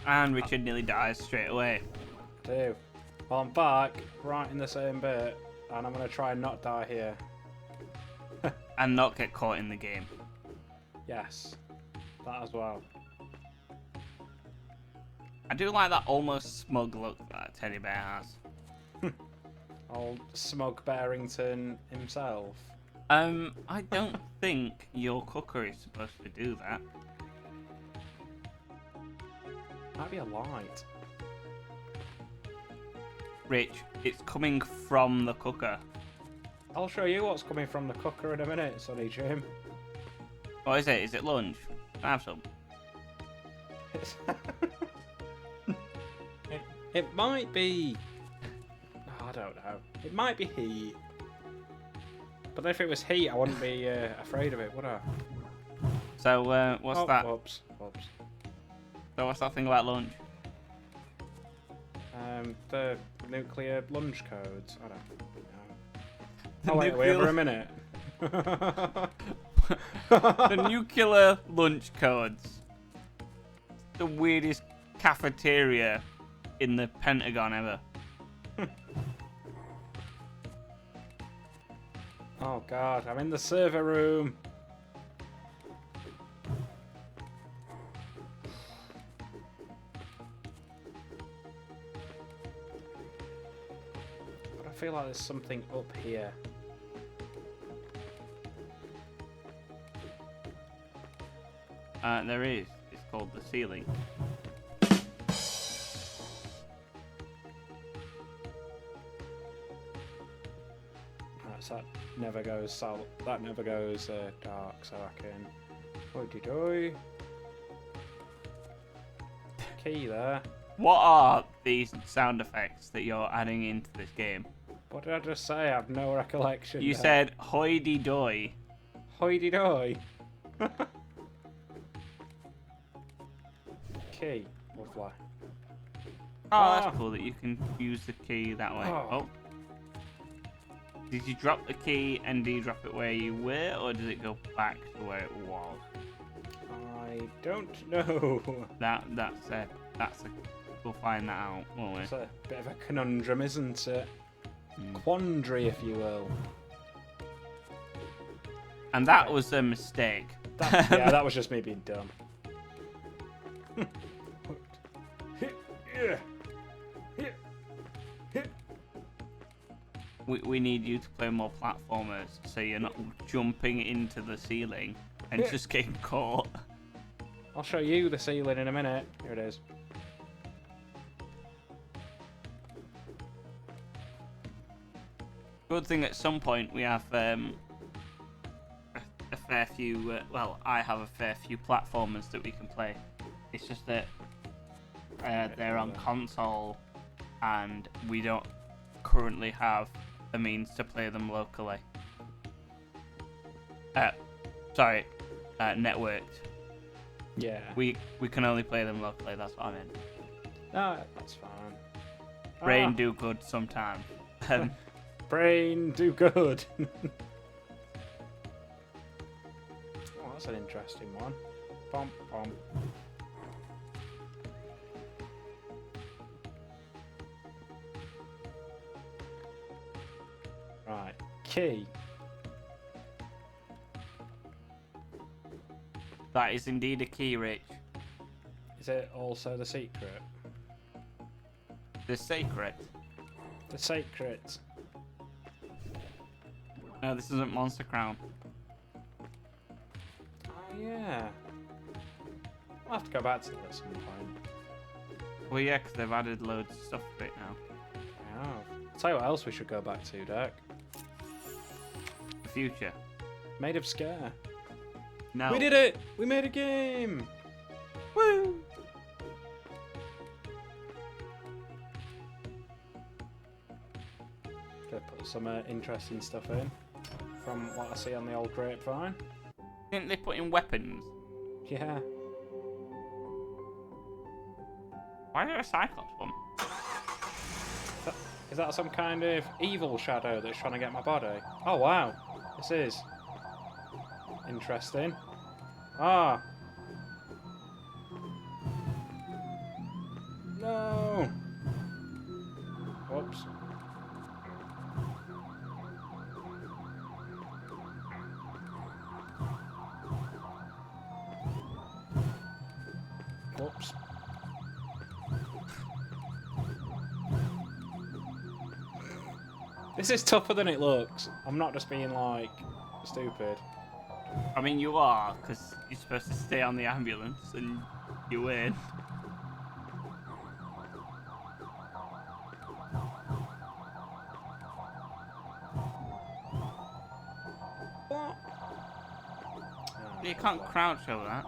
And Richard nearly dies straight away. Do. Well, I'm back, right in the same bit, and I'm going to try and not die here. And not get caught in the game. Yes. That as well. I do like that almost smug look that Teddy Bear has. Old Smug Barrington himself. I don't think your cooker is supposed to do that. Might be a light. Rich, it's coming from the cooker. I'll show you what's coming from the cooker in a minute, Sonny Jim. What is it? Is it lunch? Can I have some? It might be... I don't know. It might be heat. But if it was heat, I wouldn't be afraid of it, would I? So, what's that? Whoops. So, what's that thing about lunch? The nuclear lunch codes. I don't know. Oh, wait for a minute. The nuclear lunch codes. The weirdest cafeteria in the Pentagon ever. Oh god, I'm in the server room. But I feel like there's something up here. There is. It's called the ceiling. That never goes south. That never goes dark, so I can. Hoity-doy. Key there. What are these sound effects that you're adding into this game? What did I just say? I have no recollection. You said hoity-doy. Hoity-doy. Key. Lovely. Oh, that's cool that you can use the key that way. Oh. Did you drop the key and do you drop it where you were, or does it go back to where it was? I don't know. That's a we'll find that out, won't we? It's a bit of a conundrum, isn't it? Quandary, if you will. And that was a mistake. Yeah, that was just me being dumb. We need you to play more platformers so you're not jumping into the ceiling and just getting caught. I'll show you the ceiling in a minute. Here it is. Good thing at some point we have a fair few, well, I have a fair few platformers that we can play. It's just that they're on console and we don't currently have the means to play them locally. Networked. Yeah. We can only play them locally, that's what I meant. No, that's fine. Brain do good sometimes. Brain do good. Oh, that's an interesting one. Pom pom. Right, key. That is indeed a key, Rich. Is it also the secret? The secret. The secret. No, this isn't Monster Crown. Oh yeah. I'll have to go back to that at some point. Well, yeah, because they've added loads of stuff to it now. Yeah. I'll tell you what else we should go back to, Dirk. The future. Made of Scare. No. We did it! We made a game! Woo! Gonna put some interesting stuff in from what I see on the old grapevine. Didn't they put in weapons? Yeah. Why is there a Cyclops one? Is that some kind of evil shadow that's trying to get my body? Oh wow, this is interesting. Ah. No! Whoops. Whoops. This is tougher than it looks. I'm not just being, like, stupid. I mean, you are, because you're supposed to stay on the ambulance and you win. What? You can't crouch over that.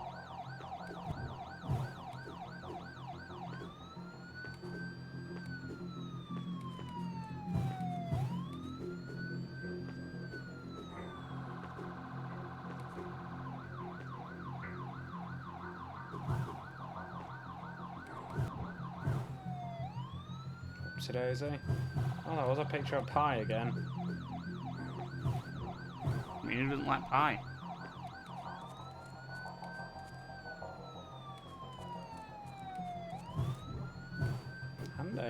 Oopsie daisy. Oh, that was a picture of pie again. I mean, who doesn't like pie? Handy.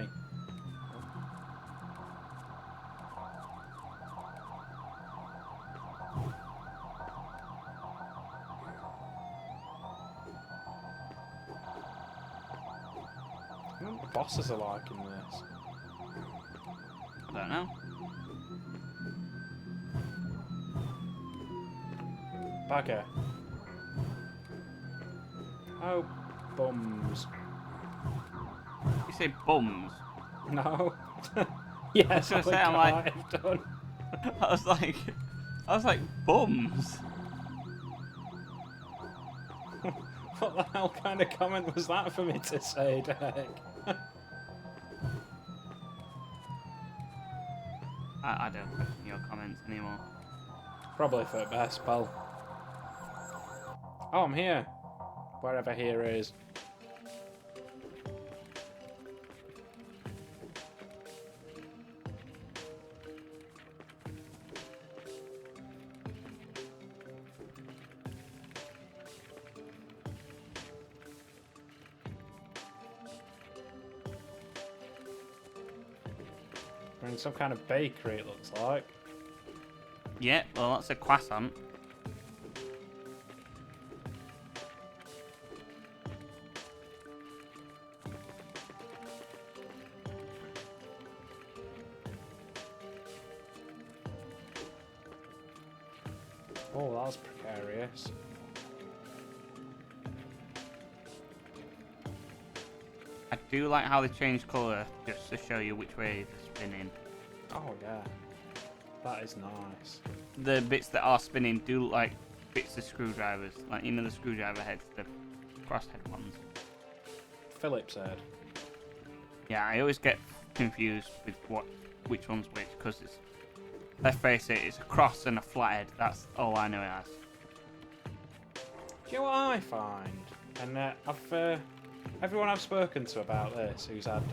I wonder what the bosses are like in this. I don't know. Bagger. Oh, bums. You say bums. No. Yes, I was gonna say, I'm like- I've done. I was like, bums. What the hell kind of comment was that for me to say, Derek? I don't question your comments anymore. Probably for the best, pal. Oh, I'm here. Wherever here is. We're in some kind of bakery, it looks like. Yeah, well, that's a croissant. Oh, that was precarious. I do like how they changed colour just to show you which way they're spinning. Oh, yeah. That is nice. The bits that are spinning do look like bits of screwdrivers. Like, you know, the screwdriver heads, the crosshead ones. Phillips head. Yeah, I always get confused with which one's which, because it's, let's face it, it's a cross and a flathead. That's all I know it as. Do you know what I find? And everyone I've spoken to about this who's had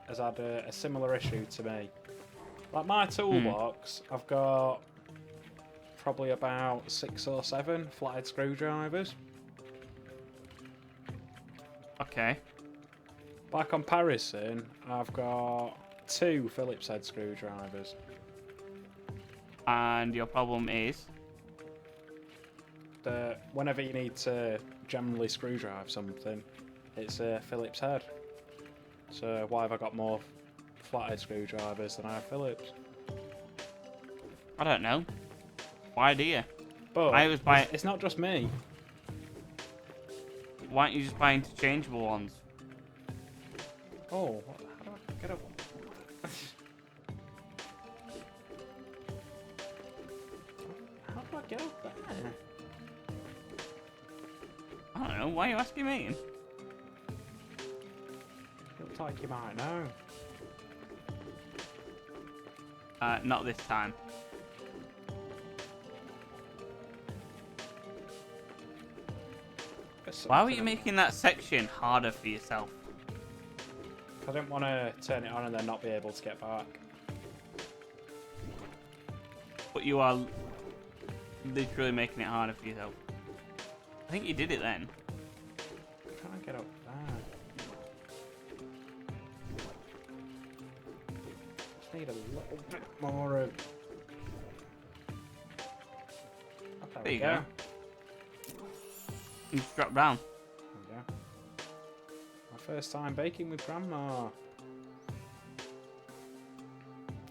has had a similar issue to me. Like my toolbox, I've got probably about 6 or 7 flathead screwdrivers. Okay. By comparison, I've got 2 Phillips head screwdrivers. And your problem is? Whenever you need to generally screw drive something, it's a Phillips head. So why have I got more flathead screwdrivers than I have Phillips? I don't know. Why do you? But I always buy. it's not just me. Why don't you just buy interchangeable ones? Oh, how do I get up? How do I get up there? I don't know. Why are you asking me? Looks like you might know. Not this time. Why were you making that section harder for yourself? I didn't want to turn it on and then not be able to get back. But you are literally making it harder for yourself. I think you did it then. I'm trying to get up there. Just need a little bit more of... Oh, there you go. You just drop down. There we go. My first time baking with Grandma.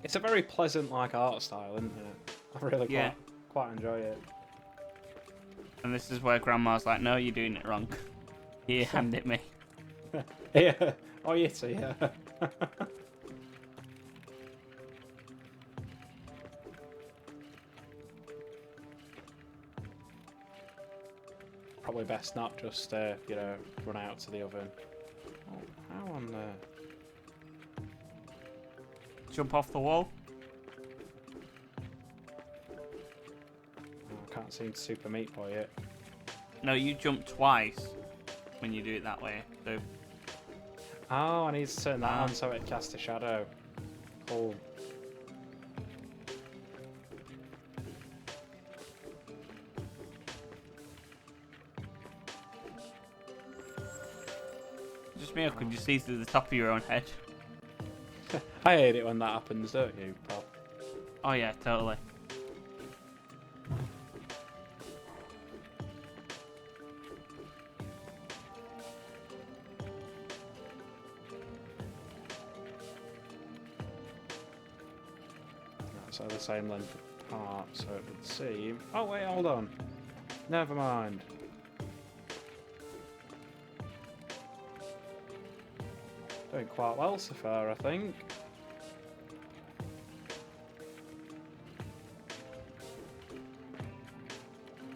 It's a very pleasant like art style, isn't it? I really quite enjoy it. And this is where Grandma's like, no, you're doing it wrong. Here, hand it me. Yeah. Oh, yes, yeah. Probably best not just, you know, run out to the oven. Oh, how on there? Jump off the wall. Oh, I can't seem to super meat boy it. No, you jump twice when you do it that way. So Oh, I need to turn that on so it casts a shadow. Cool. just me, or could you see through the top of your own head? I hate it when that happens, don't you, pal? Oh yeah, totally. So the same length apart, so it would seem... Oh wait, hold on. Never mind. Doing quite well so far, I think.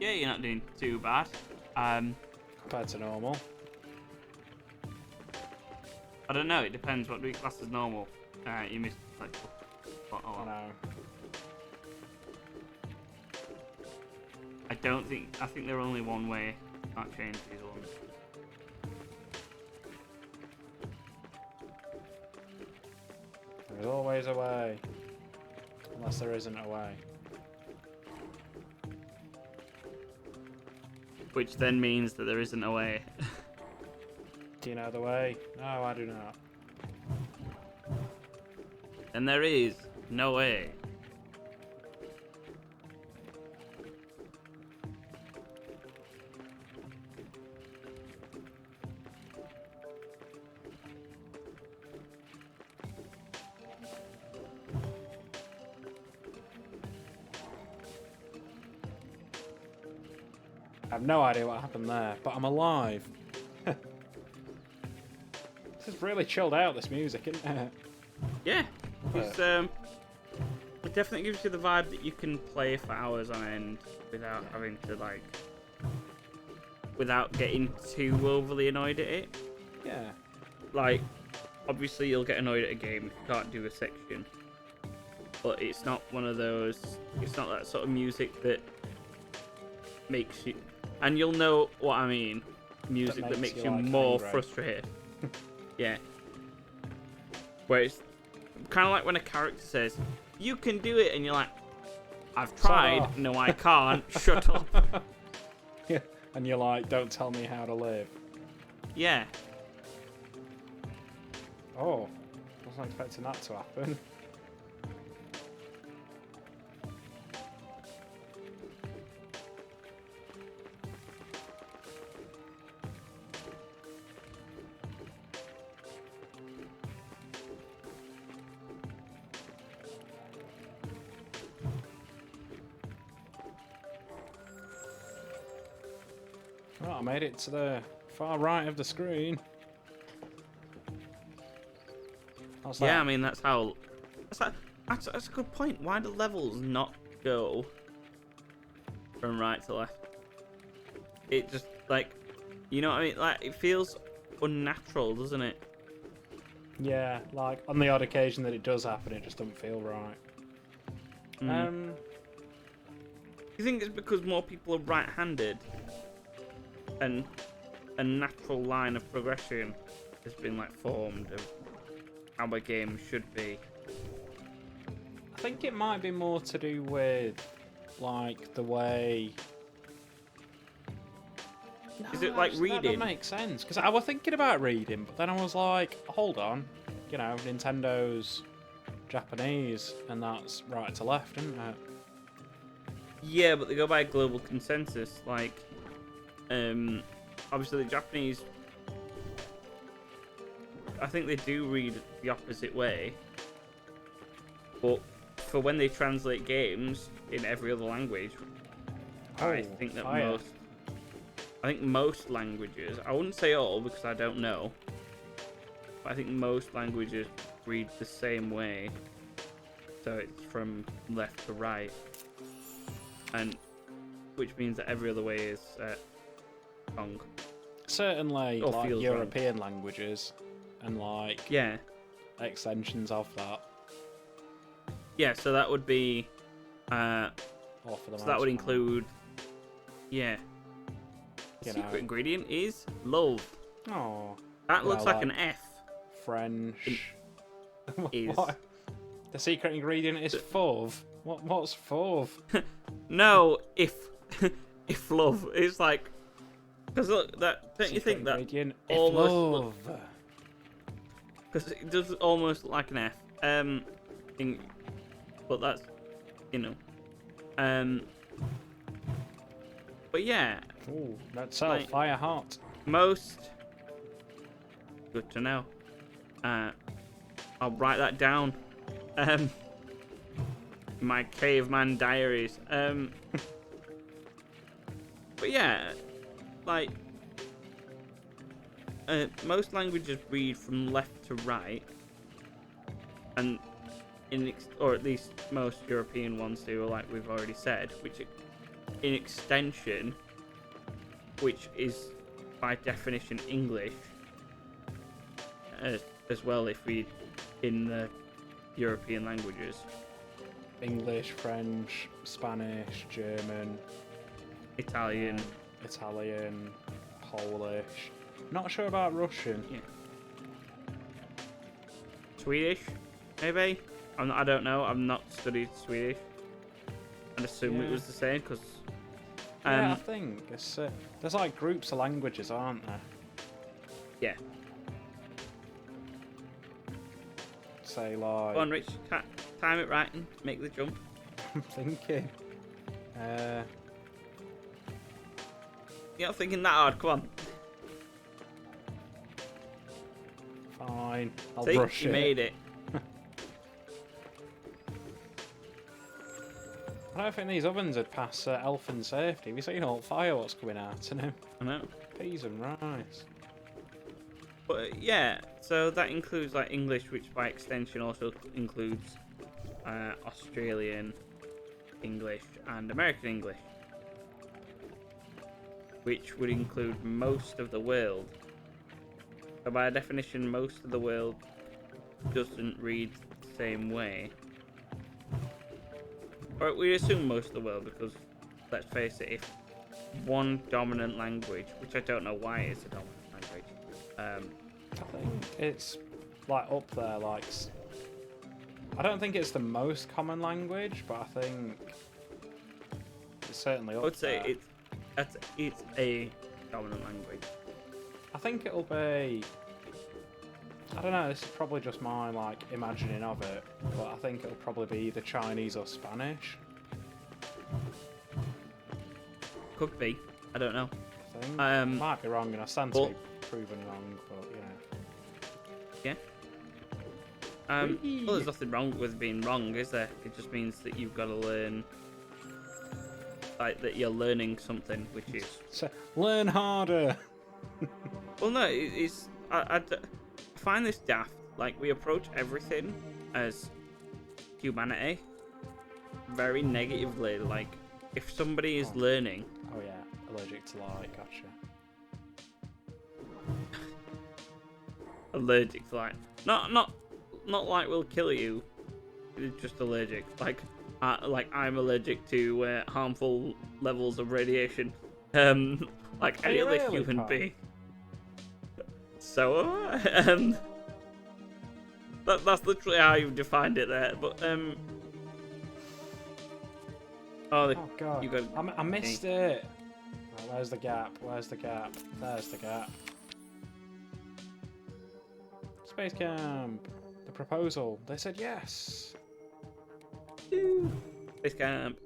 Yeah, you're not doing too bad. Compared to normal. I don't know. It depends what do you class as normal. You missed like. I know. I don't think. I think they're only one way. Can't change these ones. There's always a way. Unless there isn't a way. Which then means that there isn't a way. Do you know the way? No, I do not. And there is no way. I have no idea what happened there, but I'm alive. This is really chilled out, this music, isn't it? Yeah. It's, it definitely gives you the vibe that you can play for hours on end without having to, like, without getting too overly annoyed at it. Yeah. Like, obviously you'll get annoyed at a game if you can't do a section. But it's not one of those, it's not that sort of music that makes you, and you'll know what I mean, music that makes you like more angry. frustrated. Yeah. Where it's kind of like when a character says, you can do it, and you're like, I've tried, no I can't, shut up. Yeah. And you're like, don't tell me how to live. Yeah. Oh, wasn't expecting that to happen. Well, I made it to the far right of the screen. How's that? Yeah, I mean, that's how... That's a good point. Why do levels not go from right to left? It just, like... You know what I mean? Like, it feels unnatural, doesn't it? Yeah, like, on the odd occasion that it does happen, it just doesn't feel right. You think it's because more people are right-handed? And a natural line of progression has been, like, formed of how a game should be? I think it might be more to do with, like, the way... Is it like actually, reading? That makes sense. Because I was thinking about reading, but then I was like, hold on. You know, Nintendo's Japanese, and that's right to left, isn't it? Yeah, but they go by global consensus. Like, obviously the Japanese, I think they do read the opposite way. But for when they translate games in every other language, I think that most languages, I wouldn't say all because I don't know, but I think most languages read the same way. So it's from left to right, and which means that every other way is wrong. Certainly, Or like feels European languages and like Yeah, extensions of that. yeah. So that would be, Or for the so that would most part. include, yeah. The You secret know. ingredient is love. Oh, That Yeah, looks like like- an F. French. Is What? The secret ingredient is fauve. What's fauve? no, if if love is like, because look, that don't you Secret think that ingredient almost love? because it does almost like an F. But that's, you know, but yeah, Ooh, that's so like- fire hot. most good to know. I'll write that down. My caveman diaries. But yeah, like most languages read from left to right, and or at least most European ones do, like we've already said, which in extension, which is by definition English, as well if we in the European languages. English, French, Spanish, German, Italian. Italian, Polish. Not sure about Russian. Yeah. Swedish, maybe? I don't know. I've not studied Swedish. I'd assume it Yeah. was the same, because... Yeah, I think it's, there's like groups of languages, aren't there? yeah. Say like. Go on, Rich. Time it right and make the jump. I'm thinking. You're not thinking that hard. Come on. Fine. I'll See, brush you it. made it. I don't think these ovens would pass elfin safety. Have you seen all the fire what's coming out in them? I know. Peas and rice. But yeah, so that includes like English, which by extension also includes Australian English and American English, which would include most of the world. So by definition, most of the world doesn't read the same way. Or we assume most of the world, because let's face it, if one dominant language, which I don't know why it's a dominant language, I think it's like up there, like. I don't think it's the most common language, but I think it's certainly I up would say there. it's a dominant language. I think it'll be. I don't know. This is probably just my like imagining of it, but I think it'll probably be either Chinese or Spanish. Could be. I don't know. I think. Might be wrong, and I stand to but- be proven wrong, but you know. Well, there's nothing wrong with being wrong, is there? It just means that you've got to learn, like that you're learning something, which is. So, learn harder. Well, no, it's. I find this daft. Like we approach everything as humanity very negatively. Like if somebody is learning. Oh yeah, allergic to light. Gotcha. Allergic to light. Not like will kill you. It's just allergic. Like I'm allergic to harmful levels of radiation. Like Are any you other really, human Carl? being. So that's literally how you've defined it there. But Oh god, you got. I missed it. Right, where's the gap? Where's the gap? There's the gap. Space camp. The proposal. They said yes. Space camp.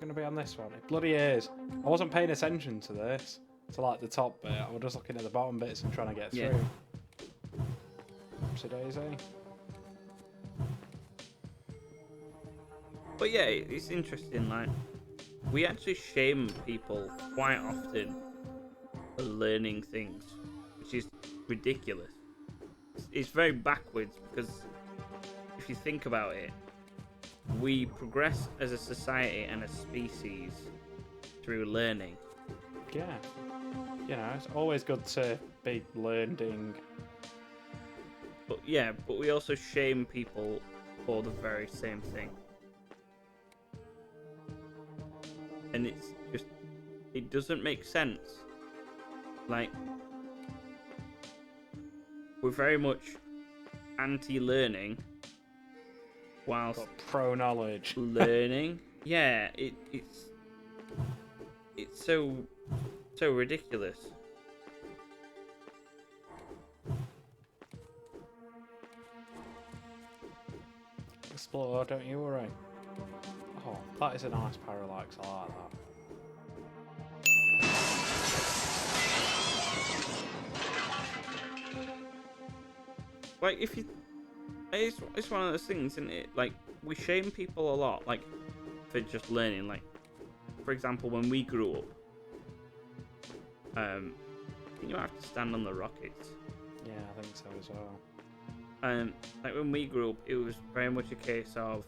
Gonna be on this one. It bloody is. I wasn't paying attention to this. To like the top bit. I was just looking at the bottom bits and trying to get through. Yeah. Oopsie daisy. But yeah, it's interesting. Like, we actually shame people quite often for learning things, which is ridiculous. It's very backwards because if you think about it, we progress as a society and a species through learning. Yeah. You know, it's always good to be learning. But yeah, but we also shame people for the very same thing. And it's just, it doesn't make sense. Like, we're very much anti-learning whilst Got pro knowledge. learning. Yeah, it's so ridiculous. Explore, don't you worry. Oh, that is a nice parallax. I like that. Like, if you, it's one of those things, isn't it? Like, we shame people a lot, like, for just learning. Like, for example, when we grew up, you have to stand on the rockets. Yeah, I think so as well. Like when we grew up, it was very much a case of,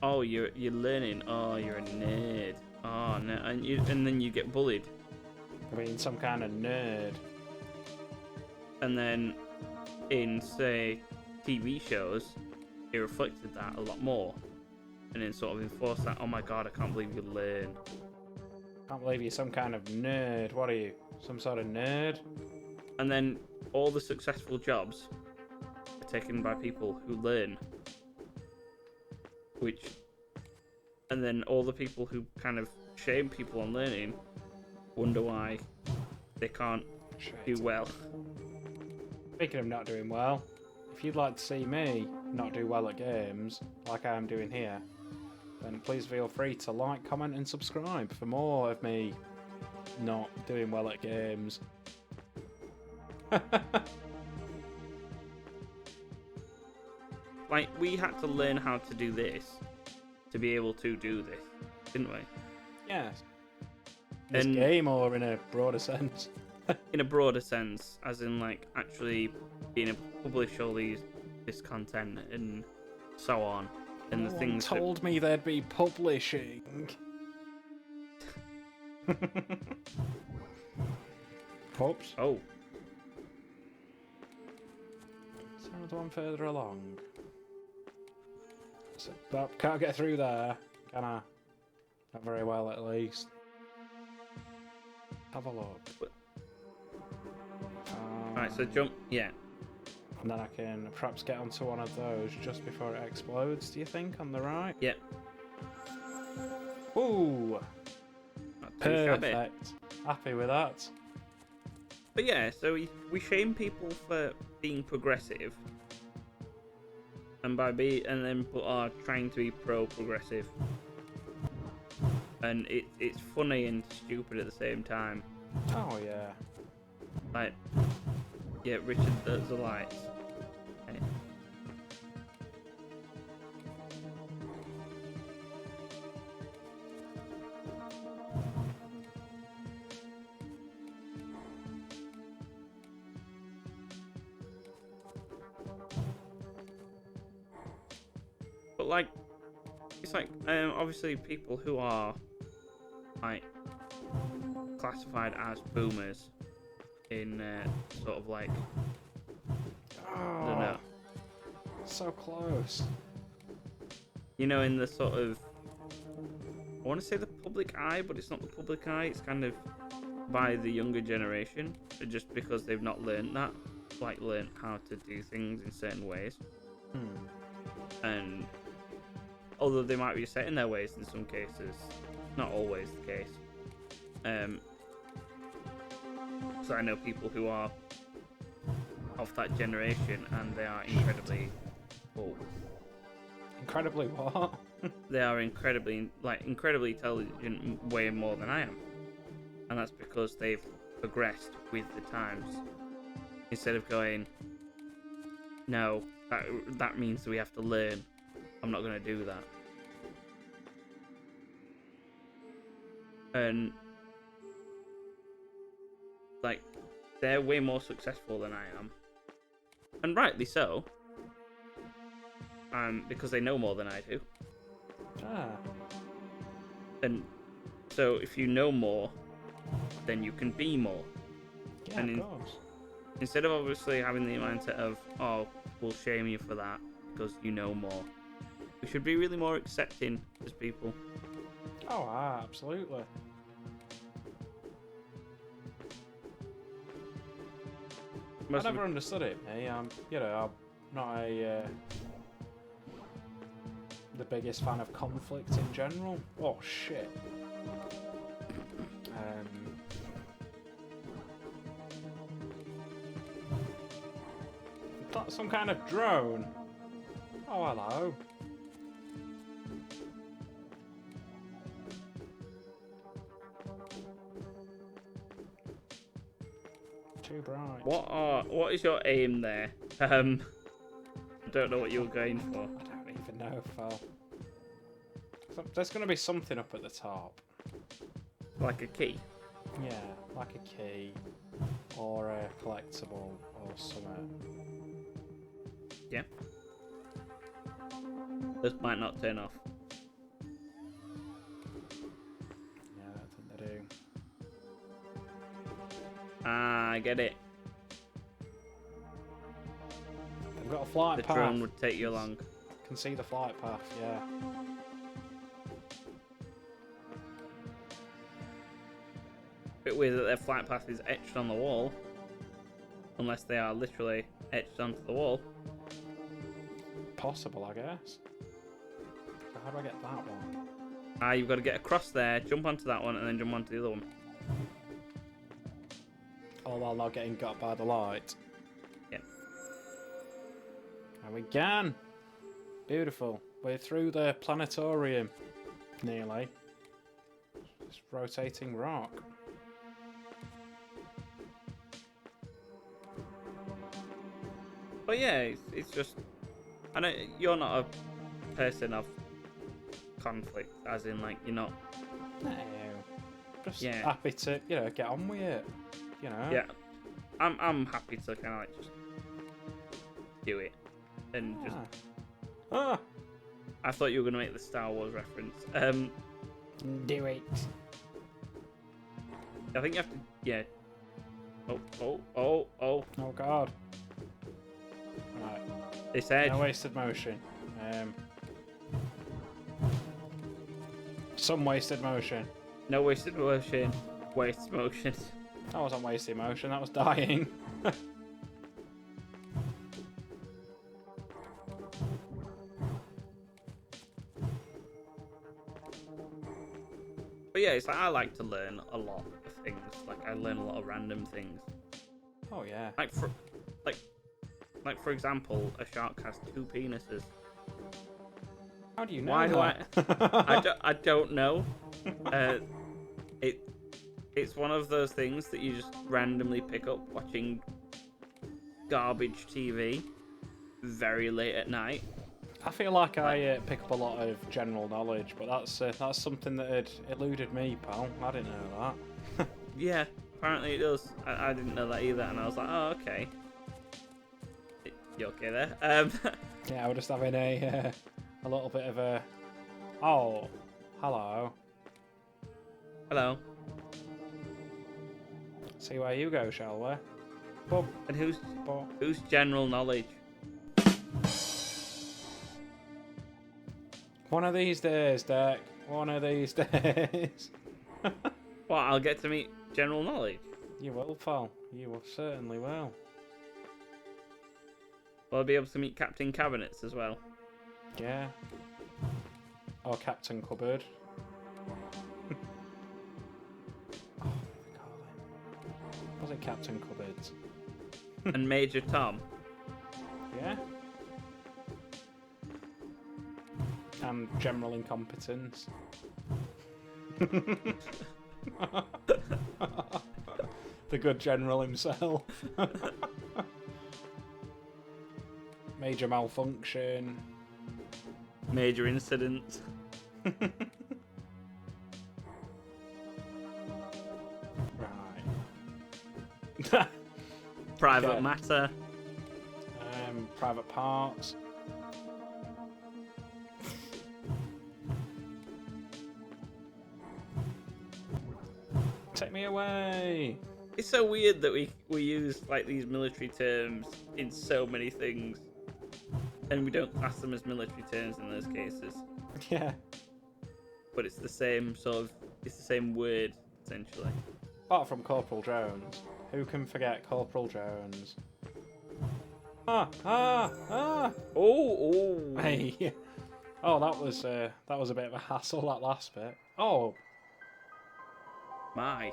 oh, you're learning, oh, you're a nerd, oh no, and then you get bullied, I mean, some kind of nerd. and then in say TV shows, it reflected that a lot more, and then sort of enforced that. Oh my god, I can't believe you learn. Can't believe you're some kind of nerd. What are you? Some sort of nerd? And then all the successful jobs are taken by people who learn. And then all the people who kind of shame people on learning wonder why they can't do well. Speaking of not doing well, if you'd like to see me not do well at games, like I am doing here, then please feel free to like, comment and subscribe for more of me not doing well at games. Like, we had to learn how to do this to be able to do this, didn't we? Yes. This And- game, or in a broader sense? In a broader sense, as in, like, actually being able to publish all this content and so on. And the No one things that told me there'd be publishing. Oops. Oh, Is there another one further along? So, but can't get through there, can I? Not very well, at least. Have a look. right, so jump, yeah. And then I can perhaps get onto one of those just before it explodes, do you think, on the right? Yeah. Ooh! Not too shabby. Perfect. Happy with that. But yeah, so we shame people for being progressive, and are trying to be pro-progressive, and it's funny and stupid at the same time. Oh, yeah. Like, yeah, Richard does the lights. Okay. But like, it's like obviously people who are like classified as boomers in sort of like, I don't know, So close. you know, in the sort of, I want to say the public eye, but it's not the public eye. It's kind of by the younger generation, just because they've not learned that, like learned how to do things in certain ways. And although they might be set in their ways in some cases, not always the case. So I know people who are of that generation, and they are incredibly, Incredibly what? they are incredibly intelligent, way more than I am, and that's because they've progressed with the times. Instead of going, no, that means we have to learn. I'm not going to do that. And like, they're way more successful than I am, and rightly so. Because they know more than I do. And so if you know more, then you can be more. Yeah, of course. Instead of obviously having the mindset of, oh, we'll shame you for that because you know more, we should be really more accepting as people. Oh, absolutely. I never understood it, me. I'm not the biggest fan of conflict in general. Oh shit. That's some kind of drone. Oh, hello. Too bright. What is your aim there? I don't know what you were going for. I don't even know, Phil. There's going to be something up at the top. Like a key? Yeah, like a key. Or a collectible or something. Yeah. This might not turn off. Yeah, I think they do. Ah, I get it. They've got a flight path. The drone would take you along. Can see the flight path, yeah. Bit weird that their flight path is etched on the wall. Unless they are literally etched onto the wall. Possible, I guess. So how do I get that one? You've got to get across there, jump onto that one, and then jump onto the other one. All while not getting got by the light. Yep. And we can. Beautiful. We're through the planetarium. Nearly. Just rotating rock. But yeah, it's just... I know you're not a person of conflict, as in, like, you're not... No. Just happy to, get on with it. Yeah. I'm happy to kind of, like, just do it. And just... I thought you were going to make the Star Wars reference. Do it. I think you have to... Yeah. Oh. Oh, God. Right. This edge. No wasted motion. Some wasted motion. No wasted motion. Waste motion. That wasn't wasted motion, that was dying. But yeah, it's like I like to learn a lot of things. Like I learn a lot of random things. Oh yeah. Like for example, a shark has 2 penises. How do you know? Why that? do I don't know. It's one of those things that you just randomly pick up watching garbage TV very late at night. I feel like I pick up a lot of general knowledge, but that's something that had eluded me, pal. I didn't know that. Yeah, apparently it does. I didn't know that either, and I was like, oh, okay. You okay there? Yeah, we're just having a little bit of a... Oh, hello. Hello. See where you go, shall we? Bob. And who's general knowledge? One of these days, Dick. One of these days. What, I'll get to meet general knowledge? You will, pal. You will certainly will. Will I be able to meet Captain Cabinets as well? Yeah. Or Captain Cupboard. Was it Captain Cupboards? And Major Tom. Yeah. And general incompetence. The good general himself. Major malfunction. Major incident. Right. Private Okay. matter. Private parts. Take me away. It's so weird that we use like these military terms in so many things, and we don't class them as military terms in those cases. Yeah. But it's the same it's the same word essentially. Apart from Corporal Jones. Who can forget Corporal Jones? Ah! Oh, oh. Hey. Oh, that was a bit of a hassle, that last bit. Oh. My.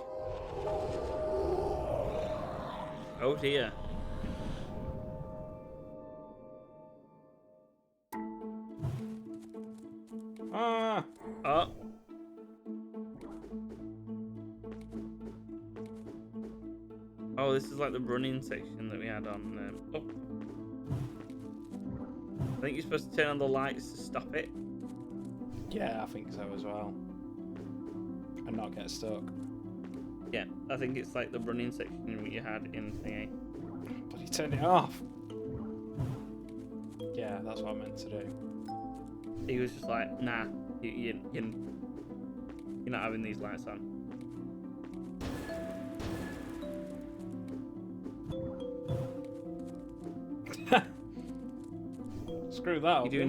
Oh dear. Ah. Oh. Oh, this is like the running section that we had on. Oh. I think you're supposed to turn on the lights to stop it. Yeah, I think so as well. And not get stuck. Yeah, I think it's like the running section we had in Thingy. But he turned it off. Yeah, that's what I meant to do. He was just like, nah, you're not having these lights on. Screw that up, You're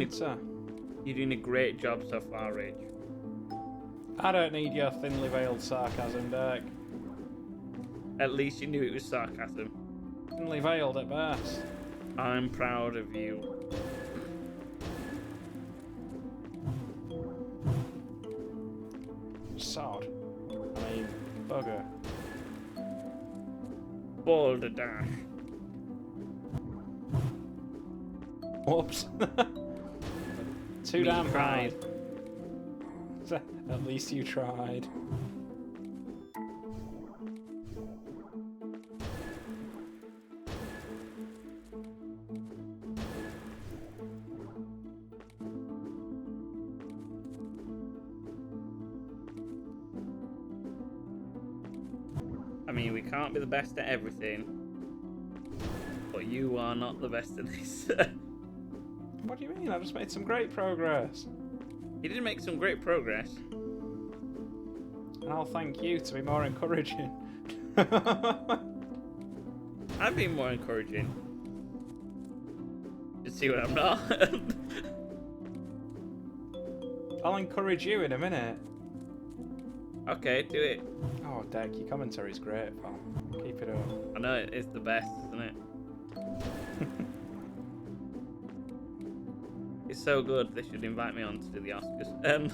doing a great job so far, Rich. I don't need your thinly veiled sarcasm, Dirk. At least you knew it was sarcasm. Thinly veiled at best. I'm proud of you. Sod. I mean, bugger. Boulder Dash. Whoops. Too Me damn tried. hard. At least you tried. I mean, we can't be the best at everything, but you are not the best at this. What do you mean? I just made some great progress. You did make some great progress. And I'll thank you to be more encouraging. I've been more encouraging. You see what I'm not? I'll encourage you in a minute. Okay, do it. Oh, Deck, your commentary's great, pal. Keep it up. I know it's the best, isn't it? It's so good. They should invite me on to do the Oscars.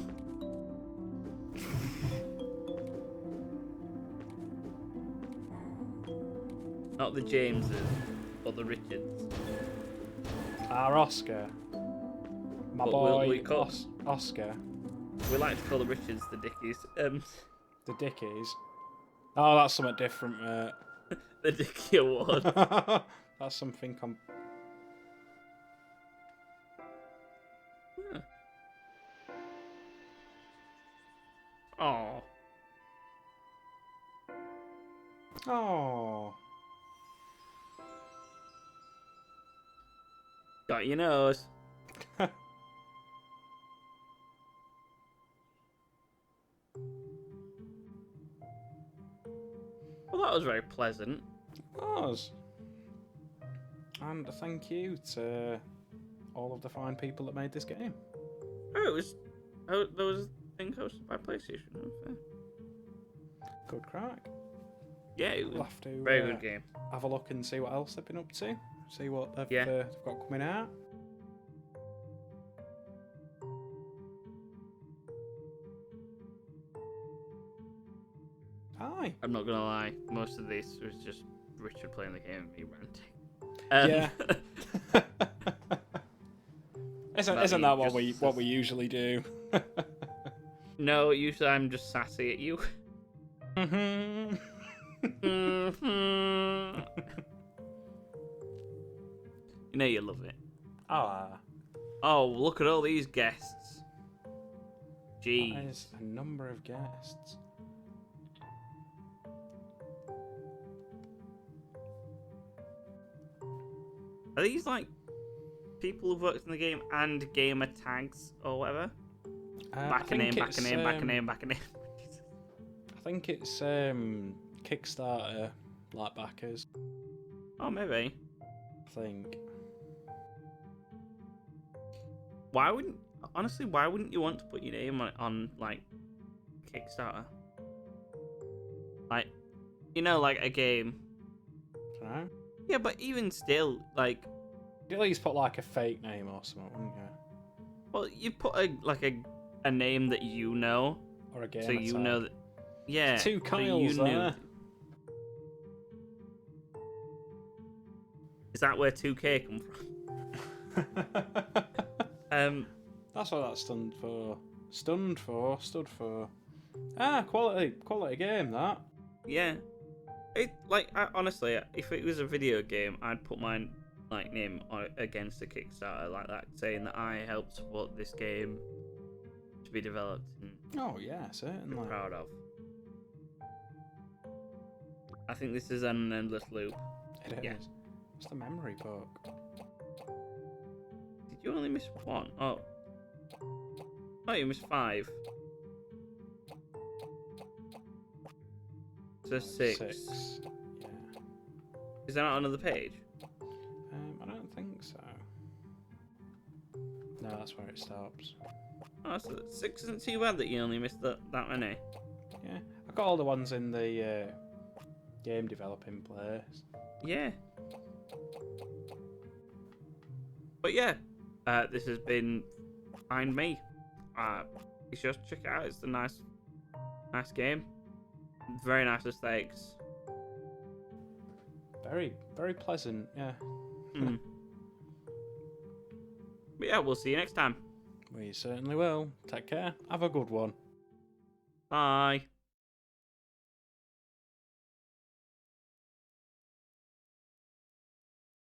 Not the Jameses, but the Richards. Our Oscar. My But boy, we call- Oscar. We like to call the Richards the Dickies. The Dickies. Oh, that's something different, mate. The Dickie Award. That's something Oh, Oh. got your nose. Well, that was very pleasant. Was. And thank you to all of the fine people that made this game. Oh, it was. Oh, there was a thing hosted by PlayStation. Okay. Good crack. Yeah, it was We'll have to very good game. have a look and see what else they've been up to. See what they've, Yeah. they've got coming out. Ah, Why? I'm not gonna lie. Most of this was just Richard playing the game and me ranting. Yeah. Isn't that what we usually do? No, usually I'm just sassy at you. Mhm. You know you love it. Ah, Oh, look at all these guests. Jeez. that is a number of guests. Are these like people who've worked in the game and gamer tags or whatever? Back a name. I think it's Kickstarter like backers. Oh, maybe. I think. Why wouldn't you want to put your name on like Kickstarter? Like, like a game. Dunno. Yeah, but even still, like, You'd at least put like a fake name or something, wouldn't you? well, you put a name that you know, Or a game. so you know that. Yeah. Two so Kyles there. Is that where 2K come from? That's what that stood for. Stood for. Ah, quality game that. Yeah. Honestly, if it was a video game, I'd put my name against a Kickstarter like that, saying that I helped support this game to be developed and Oh yeah, certainly. be proud of. I think this is an endless loop. It is. Yeah. What's the memory book? Did you only miss one? Oh, you missed 5. So 6. Yeah. Is there not another page? I don't think so. No, that's where it stops. Oh, so 6 isn't too bad that you only missed that many. Yeah, I got all the ones in the game developing place. Yeah. But yeah, this has been Find Me. You should check it out. It's a nice game. Very nice aesthetics. Very, very pleasant. Yeah. Mm. But yeah, we'll see you next time. We certainly will. Take care. Have a good one. Bye.